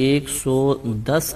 110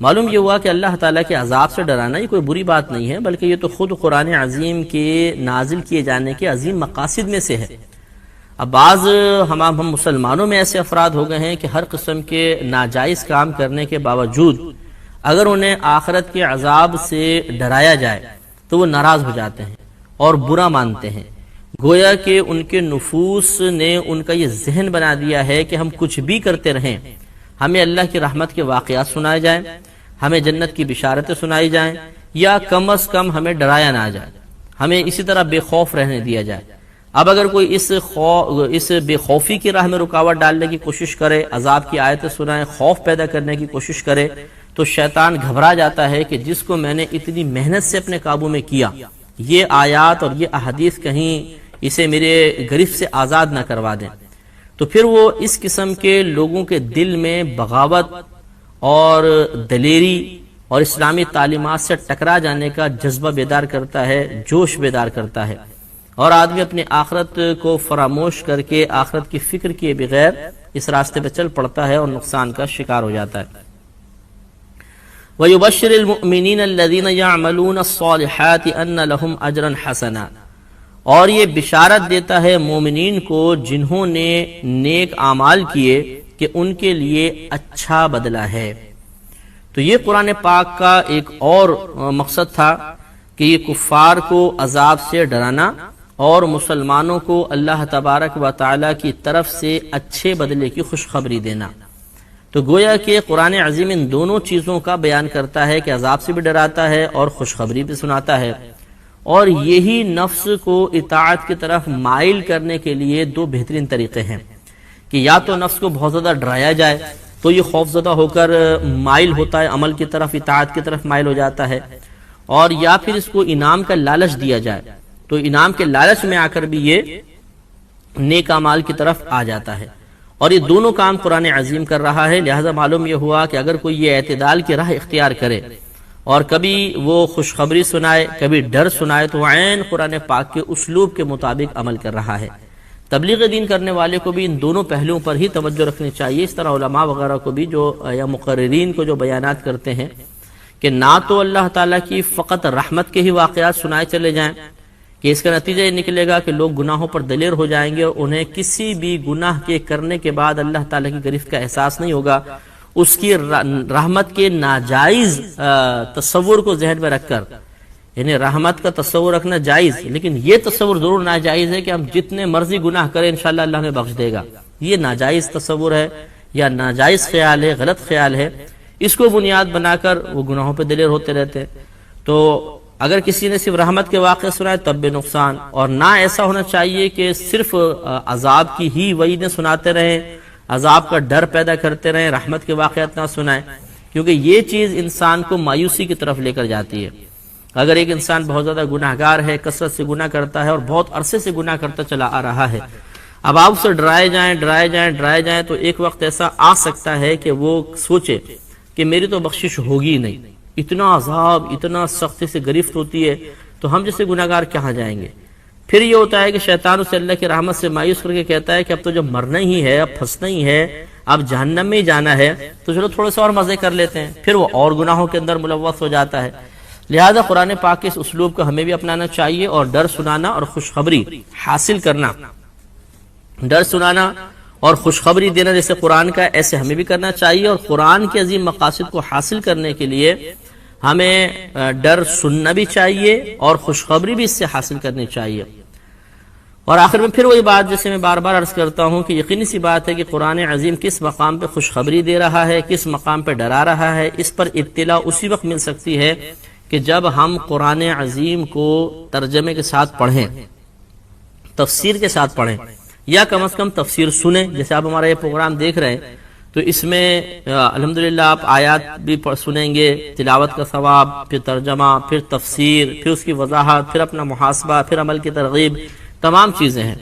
معلوم یہ ہوا کہ اللہ تعالیٰ کے عذاب سے ڈرانا یہ کوئی بری بات نہیں ہے، بلکہ یہ تو خود قرآن عظیم کے نازل کیے جانے کے عظیم مقاصد میں سے ہے۔ اب بعض ہم مسلمانوں میں ایسے افراد ہو گئے ہیں کہ ہر قسم کے ناجائز کام کرنے کے باوجود اگر انہیں آخرت کے عذاب سے ڈرایا جائے تو وہ ناراض ہو جاتے ہیں اور برا مانتے ہیں، گویا کہ ان کے نفوس نے ان کا یہ ذہن بنا دیا ہے کہ ہم کچھ بھی کرتے رہیں، ہمیں اللہ کی رحمت کے واقعات سنائے جائیں، ہمیں جنت کی بشارتیں سنائی جائیں، یا کم از کم ہمیں ڈرایا نہ جائے، ہمیں اسی طرح بے خوف رہنے دیا جائے۔ اب اگر کوئی اس بے خوفی کی راہ میں رکاوٹ ڈالنے کی کوشش کرے، عذاب کی آیتیں سنائے، خوف پیدا کرنے کی کوشش کرے، تو شیطان گھبرا جاتا ہے کہ جس کو میں نے اتنی محنت سے اپنے قابو میں کیا، یہ آیات اور یہ احادیث کہیں اسے میرے گرفت سے آزاد نہ کروا دیں، تو پھر وہ اس قسم کے لوگوں کے دل میں بغاوت اور دلیری اور اسلامی تعلیمات سے ٹکرا جانے کا جذبہ بیدار کرتا ہے، جوش بیدار کرتا ہے، اور آدمی اپنی آخرت کو فراموش کر کے آخرت کی فکر کیے بغیر اس راستے پہ چل پڑتا ہے اور نقصان کا شکار ہو جاتا ہے۔ وَيُبَشِّرِ الْمُؤْمِنِينَ الَّذِينَ يَعْمَلُونَ الصَّالِحَاتِ أَنَّ لَهُمْ أَجْرًا حَسَنًا، اور یہ بشارت دیتا ہے مومنین کو جنہوں نے نیک اعمال کیے کہ ان کے لیے اچھا بدلہ ہے۔ تو یہ قرآن پاک کا ایک اور مقصد تھا کہ یہ کفار کو عذاب سے ڈرانا اور مسلمانوں کو اللہ تبارک و تعالی کی طرف سے اچھے بدلے کی خوشخبری دینا۔ تو گویا کہ قرآن عظیم ان دونوں چیزوں کا بیان کرتا ہے کہ عذاب سے بھی ڈراتا ہے اور خوشخبری بھی سناتا ہے، اور یہی نفس کو اطاعت کی طرف مائل کرنے کے لیے دو بہترین طریقے ہیں کہ یا تو نفس کو بہت زیادہ ڈرایا جائے تو یہ خوف زدہ ہو کر مائل ہوتا ہے، عمل کی طرف، اطاعت کی طرف مائل ہو جاتا ہے، اور یا پھر اس کو انعام کا لالچ دیا جائے تو انعام کے لالچ میں آ کر بھی یہ نیک اعمال کی طرف آ جاتا ہے، اور یہ دونوں کام قرآن عظیم کر رہا ہے۔ لہذا معلوم یہ ہوا کہ اگر کوئی یہ اعتدال کی راہ اختیار کرے اور کبھی وہ خوشخبری سنائے، کبھی ڈر سنائے، تو عین قرآن پاک کے اسلوب کے مطابق عمل کر رہا ہے۔ تبلیغ دین کرنے والے کو بھی ان دونوں پہلوؤں پر ہی توجہ رکھنی چاہیے، اس طرح علماء وغیرہ کو بھی جو یا مقررین کو جو بیانات کرتے ہیں کہ نہ تو اللہ تعالیٰ کی فقط رحمت کے ہی واقعات سنائے چلے جائیں کہ اس کا نتیجہ یہ نکلے گا کہ لوگ گناہوں پر دلیر ہو جائیں گے اور انہیں کسی بھی گناہ کے کرنے کے بعد اللہ تعالیٰ کی گرفت کا احساس نہیں ہوگا، اس کی رحمت کے ناجائز تصور کو ذہن میں رکھ کر، یعنی رحمت کا تصور رکھنا جائز، لیکن یہ تصور ضرور ناجائز ہے کہ ہم جتنے مرضی گناہ کریں انشاءاللہ اللہ ہمیں بخش دے گا، یہ ناجائز تصور ہے یا ناجائز خیال ہے، غلط خیال ہے، اس کو بنیاد بنا کر وہ گناہوں پہ دلیر ہوتے رہتے ہیں۔ تو اگر کسی نے صرف رحمت کے واقعے سنائے تب بھی نقصان، اور نہ ایسا ہونا چاہیے کہ صرف عذاب کی ہی وعیدیں سناتے رہیں، عذاب کا ڈر پیدا کرتے رہیں، رحمت کے واقعات نہ سنائیں، کیونکہ یہ چیز انسان کو مایوسی کی طرف لے کر جاتی ہے۔ اگر ایک انسان بہت زیادہ گناہ گار ہے، کثرت سے گناہ کرتا ہے اور بہت عرصے سے گناہ کرتا چلا آ رہا ہے، اب آپ اسے ڈرائے جائیں تو ایک وقت ایسا آ سکتا ہے کہ وہ سوچے کہ میری تو بخشش ہوگی نہیں، اتنا عذاب، اتنا سختی سے گرفت ہوتی ہے تو ہم جیسے گناہ گار کہاں جائیں گے۔ پھر یہ ہوتا ہے کہ شیطان اسے اللہ کی رحمت سے مایوس کر کے کہتا ہے کہ اب تو جب مرنا ہی ہے، اب پھنسنا ہی ہے، اب جہنم میں ہی جانا ہے، تو چلو تھوڑے سے اور مزے کر لیتے ہیں، پھر وہ اور گناہوں کے اندر ملوث ہو جاتا ہے۔ لہذا قرآن پاک کے اس اسلوب کو ہمیں بھی اپنانا چاہیے، اور ڈر سنانا اور خوشخبری حاصل کرنا، ڈر سنانا اور خوشخبری دینا جیسے قرآن کا، ایسے ہمیں بھی کرنا چاہیے، اور قرآن کے عظیم مقاصد کو حاصل کرنے کے لیے ہمیں ڈر سننا بھی چاہیے اور خوشخبری بھی اس سے حاصل کرنی چاہیے۔ اور آخر میں پھر وہی بات جیسے میں بار بار عرض کرتا ہوں کہ یقینی سی بات ہے کہ قرآن عظیم کس مقام پہ خوشخبری دے رہا ہے، کس مقام پہ ڈرا رہا ہے، اس پر اطلاع اسی وقت مل سکتی ہے کہ جب ہم قرآن عظیم کو ترجمے کے ساتھ پڑھیں، تفسیر کے ساتھ پڑھیں، یا کم از کم تفسیر سنیں۔ جیسے آپ ہمارا یہ پروگرام دیکھ رہے ہیں تو اس میں الحمدللہ آپ آیات بھی سنیں گے، تلاوت کا ثواب، پھر ترجمہ، پھر تفسیر، پھر اس کی وضاحت، پھر اپنا محاسبہ، پھر عمل کی ترغیب، تمام چیزیں ہیں۔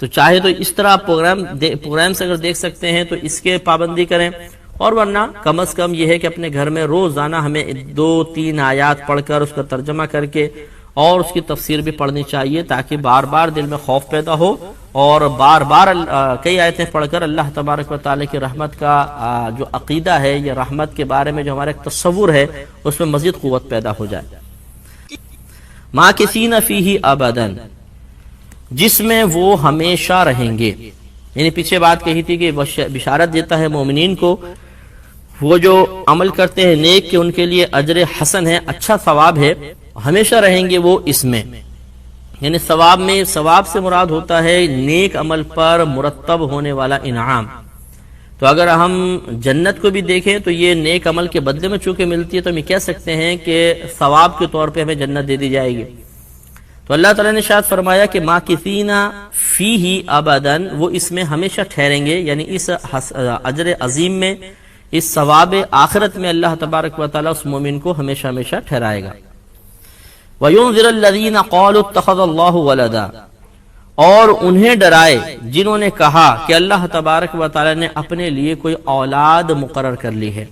تو چاہے تو اس طرح پروگرام سے اگر دیکھ سکتے ہیں تو اس کے پابندی کریں، اور ورنہ کم از کم یہ ہے کہ اپنے گھر میں روزانہ ہمیں 2-3 آیات پڑھ کر اس کا ترجمہ کر کے اور اس کی تفسیر بھی پڑھنی چاہیے، تاکہ بار بار دل میں خوف پیدا ہو اور بار بار کئی آیتیں پڑھ کر اللہ تبارک و تعالی کی رحمت کا جو عقیدہ ہے یا رحمت کے بارے میں جو ہمارا ایک تصور ہے اس میں مزید قوت پیدا ہو جائے. ماکثین فیہ ابدا، جس میں وہ ہمیشہ رہیں گے. یعنی پیچھے بات کہی تھی کہ بشارت دیتا ہے مومنین کو، وہ جو عمل کرتے ہیں نیک کہ ان کے لیے اجر حسن ہے، اچھا ثواب ہے، ہمیشہ رہیں گے وہ اس میں. یعنی ثواب سے مراد ہوتا ہے نیک عمل پر مرتب ہونے والا انعام. تو اگر ہم جنت کو بھی دیکھیں تو یہ نیک عمل کے بدلے میں چونکہ ملتی ہے تو ہم یہ کہہ سکتے ہیں کہ ثواب کے طور پہ ہمیں جنت دے دی جائے گی. تو اللہ تعالیٰ نے ارشاد فرمایا کہ ماکثین فیہ ابدا، وہ اس میں ہمیشہ ٹھہریں گے. یعنی اس اجر عظیم میں، اس ثواب آخرت میں اللہ تبارک و تعالیٰ اس مومن کو ہمیشہ ہمیشہ ٹھہرائے گا. وَيُنذِرَ الَّذِينَ قَالُوا اتَّخَذَ اللَّهُ وَلَدًا، اور انہیں ڈرائے جنہوں نے کہا کہ اللہ تبارک و تعالیٰ نے اپنے لیے کوئی اولاد مقرر کر لی ہے.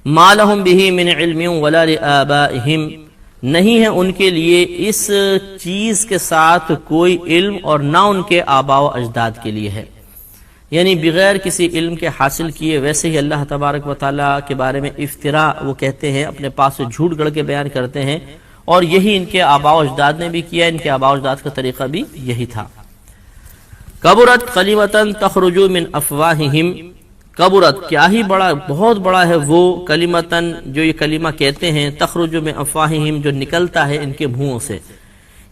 مَا لَهُمْ بِهِ مِنْ عِلْمٍ وَلَا لِآبَائِهِمْ، نہیں ہے ان کے لیے اس چیز کے ساتھ کوئی علم اور نہ ان کے آباء و اجداد کے لیے ہے. یعنی بغیر کسی علم کے حاصل کیے ویسے ہی اللہ تبارک و تعالیٰ کے بارے میں افتراء وہ کہتے ہیں، اپنے پاس سے جھوٹ گڑھ کے بیان کرتے ہیں، اور یہی ان کے آباء و اجداد نے بھی کیا. ان کے آباء و اجداد کا طریقہ بھی یہی تھا. کبرت کلمۃ تخرج من افواہہم، کبرت کیا ہی بڑا، بہت بڑا ہے وہ کلمۃ جو یہ کلمہ کہتے ہیں، تخرج من افواہہم جو نکلتا ہے ان کے منہوں سے.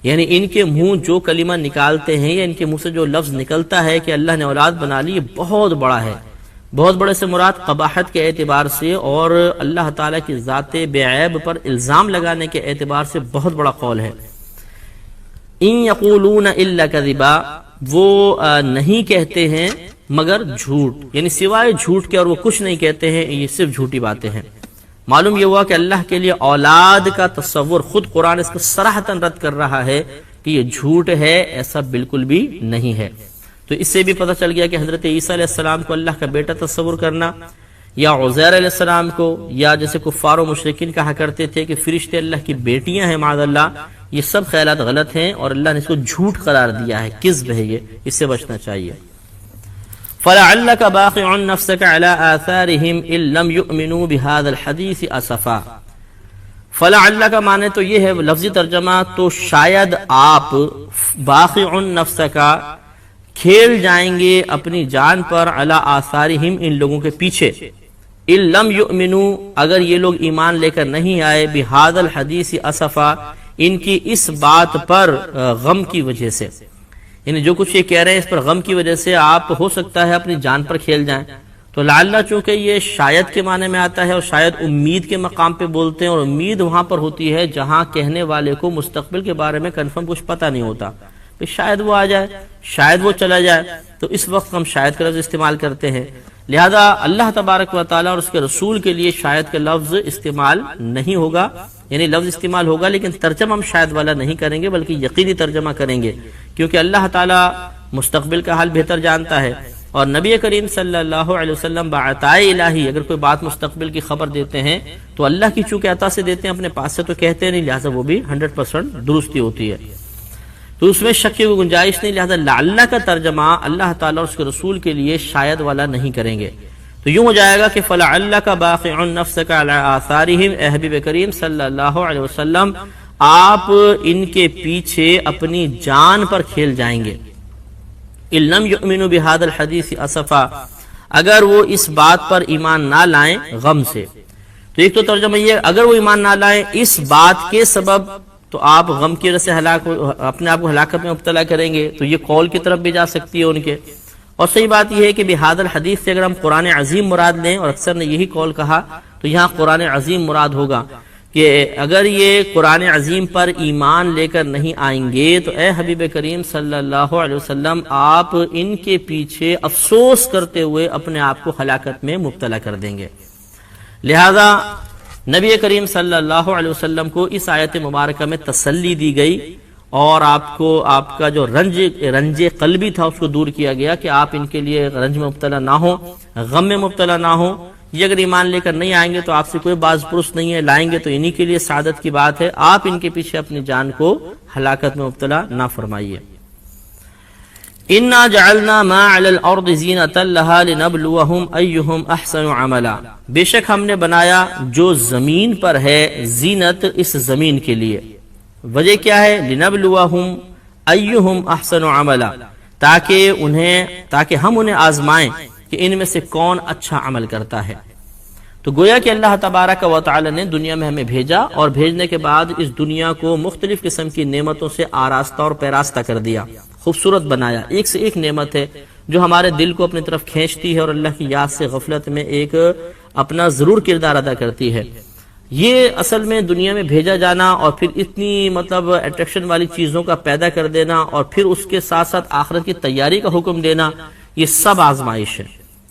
یعنی ان کے منہ جو کلمہ نکالتے ہیں یا ان کے منہ سے جو لفظ نکلتا ہے کہ اللہ نے اولاد بنا لی، یہ بہت بڑا ہے. بہت بڑے سے مراد قباحت کے اعتبار سے اور اللہ تعالیٰ کی ذات بے عیب پر الزام لگانے کے اعتبار سے بہت بڑا قول ہے. ان یقولون الا کذبا، وہ نہیں کہتے ہیں مگر جھوٹ، یعنی سوائے جھوٹ کے اور وہ کچھ نہیں کہتے ہیں، یہ صرف جھوٹی باتیں ہیں. معلوم یہ ہوا کہ اللہ کے لیے اولاد کا تصور خود قرآن اس کو صراحتاً رد کر رہا ہے کہ یہ جھوٹ ہے، ایسا بالکل بھی نہیں ہے. تو اس سے بھی پتہ چل گیا کہ حضرت عیسیٰ علیہ السلام کو اللہ کا بیٹا تصور کرنا، یا عزیر علیہ السلام کو، یا جیسے کفار و مشرکین کہا کرتے تھے کہ فرشتے اللہ کی بیٹیاں ہیں معاذ اللہ، یہ سب خیالات غلط ہیں اور اللہ نے اس کو جھوٹ قرار دیا ہے، کذب ہے، یہ اس سے بچنا چاہیے. فَلَعَلَّكَ بَاخِعٌ نَفْسَكَ عَلَىٰ آثَارِهِمْ إِن لَّمْ يُؤْمِنُوا بِهَٰذَا الْحَدِيثِ أَسَفًا. فَلَعَلَّكَ معنی تو یہ ہے لفظی ترجمہ، تو شاید آپ باخِعٌ نَفْسَكَ کھیل جائیں گے اپنی جان پر، علی آثارہم ان لوگوں کے پیچھے، ان لم یؤمنوا اگر یہ لوگ ایمان لے کر نہیں آئے، بہذا الحدیث اسفا ان کی اس بات پر غم کی وجہ سے. یعنی جو کچھ یہ کہہ رہے ہیں اس پر غم کی وجہ سے آپ ہو سکتا ہے اپنی جان پر کھیل جائیں. تو لعلہ چونکہ یہ شاید کے معنی میں آتا ہے اور شاید امید کے مقام پہ بولتے ہیں، اور امید وہاں پر ہوتی ہے جہاں کہنے والے کو مستقبل کے بارے میں کنفرم کچھ پتہ نہیں ہوتا، شاید وہ آ جائے، شاید وہ چلا جائے، تو اس وقت ہم شاید کا لفظ استعمال کرتے ہیں. لہذا اللہ تبارک و تعالیٰ اور اس کے رسول کے لیے شاید کا لفظ استعمال نہیں ہوگا. یعنی لفظ استعمال ہوگا لیکن ترجمہ ہم شاید والا نہیں کریں گے بلکہ یقینی ترجمہ کریں گے، کیونکہ اللہ تعالیٰ مستقبل کا حال بہتر جانتا ہے. اور نبی کریم صلی اللہ علیہ وسلم بعطائے الہی اگر کوئی بات مستقبل کی خبر دیتے ہیں تو اللہ کی چونکہ عطا سے دیتے ہیں، اپنے پاس سے تو کہتے نہیں، لہذا وہ بھی 100% درستی ہوتی ہے، تو اس میں شک کی کوئی گنجائش نہیں. لہذا لعلہ کا ترجمہ اللہ تعالیٰ اور اس کے رسول کے لیے شاید والا نہیں کریں گے. تو یوں ہو جائے گا کہ فَلَعَلَّكَ بَاخِعٌ نَفْسَكَ عَلَىٰ آثَارِهِمْ، اے حبیب کریم صلی اللہ علیہ وسلم آپ ان کے پیچھے اپنی جان پر کھیل جائیں گے. إِن لَّمْ يُؤْمِنُوا بِهَٰذَا الْحَدِيثِ أَسَفًا اگر وہ اس بات پر ایمان نہ لائیں غم سے. تو ایک تو ترجمہ یہ اگر وہ ایمان نہ لائیں اس بات کے سبب تو آپ غم کی وجہ سے اپنے آپ کو ہلاکت میں مبتلا کریں گے، تو یہ قول کی طرف بھی جا سکتی ہے ان کے. اور صحیح بات یہ ہے کہ بہذا الحدیث سے اگر ہم قرآن عظیم مراد لیں، اور اکثر نے یہی قول کہا، تو یہاں قرآن عظیم مراد ہوگا کہ اگر یہ قرآن عظیم پر ایمان لے کر نہیں آئیں گے تو اے حبیب کریم صلی اللہ علیہ وسلم آپ ان کے پیچھے افسوس کرتے ہوئے اپنے آپ کو ہلاکت میں مبتلا کر دیں گے. لہذا نبی کریم صلی اللہ علیہ وسلم کو اس آیت مبارکہ میں تسلی دی گئی اور آپ کا جو رنج قلبی تھا اس کو دور کیا گیا کہ آپ ان کے لیے رنج میں مبتلا نہ ہوں، غم میں مبتلا نہ ہوں. یہ اگر ایمان لے کر نہیں آئیں گے تو آپ سے کوئی باز پرس نہیں ہے، لائیں گے تو انہی کے لیے سعادت کی بات ہے. آپ ان کے پیچھے اپنی جان کو ہلاکت میں مبتلا نہ فرمائیے. انا جعلنا ما علی الارض زینۃ لها لنبلوہم ایہم احسن عملا، بے شک ہم نے بنایا جو زمین پر ہے زینت اس زمین کے لیے، وجہ کیا ہے؟ لنبلوہم ایہم احسن عملا، تاکہ ہم انہیں آزمائیں کہ ان میں سے کون اچھا عمل کرتا ہے۔ تو گویا کہ اللہ تبارک و تعالی نے دنیا میں ہمیں بھیجا، اور بھیجنے کے بعد اس دنیا کو مختلف قسم کی نعمتوں سے آراستہ اور پیراستہ کر دیا، خوبصورت بنایا۔ ایک سے ایک نعمت ہے جو ہمارے دل کو اپنی طرف کھینچتی ہے اور اللہ کی یاد سے غفلت میں ایک اپنا ضرور کردار ادا کرتی ہے۔ یہ اصل میں دنیا میں بھیجا جانا اور پھر اتنی اٹریکشن والی چیزوں کا پیدا کر دینا اور پھر اس کے ساتھ ساتھ آخرت کی تیاری کا حکم دینا، یہ سب آزمائش ہے۔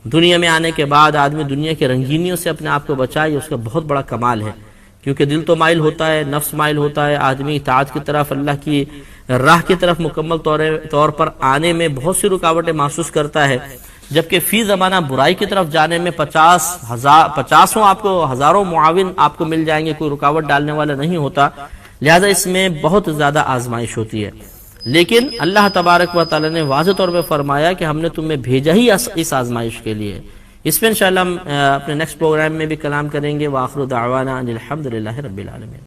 دنیا میں آنے کے بعد آدمی دنیا کی رنگینیوں سے اپنے آپ کو بچائے، اس کا بہت بڑا کمال ہے، کیونکہ دل تو مائل ہوتا ہے، نفس مائل ہوتا ہے، آدمی اطاعت کی طرف، اللہ کی راہ کی طرف مکمل طور پر آنے میں بہت سی رکاوٹیں محسوس کرتا ہے، جبکہ فی زمانہ برائی کی طرف جانے میں پچاسوں آپ کو ہزاروں معاون آپ کو مل جائیں گے، کوئی رکاوٹ ڈالنے والا نہیں ہوتا، لہذا اس میں بہت زیادہ آزمائش ہوتی ہے۔ لیکن اللہ تبارک و تعالی نے واضح طور پہ فرمایا کہ ہم نے تمہیں بھیجا ہی اس آزمائش کے لیے۔ اس پہ انشاءاللہ ہم اپنے نیکسٹ پروگرام میں بھی کلام کریں گے۔ وآخر دعوانا ان الحمدللہ رب العالمین۔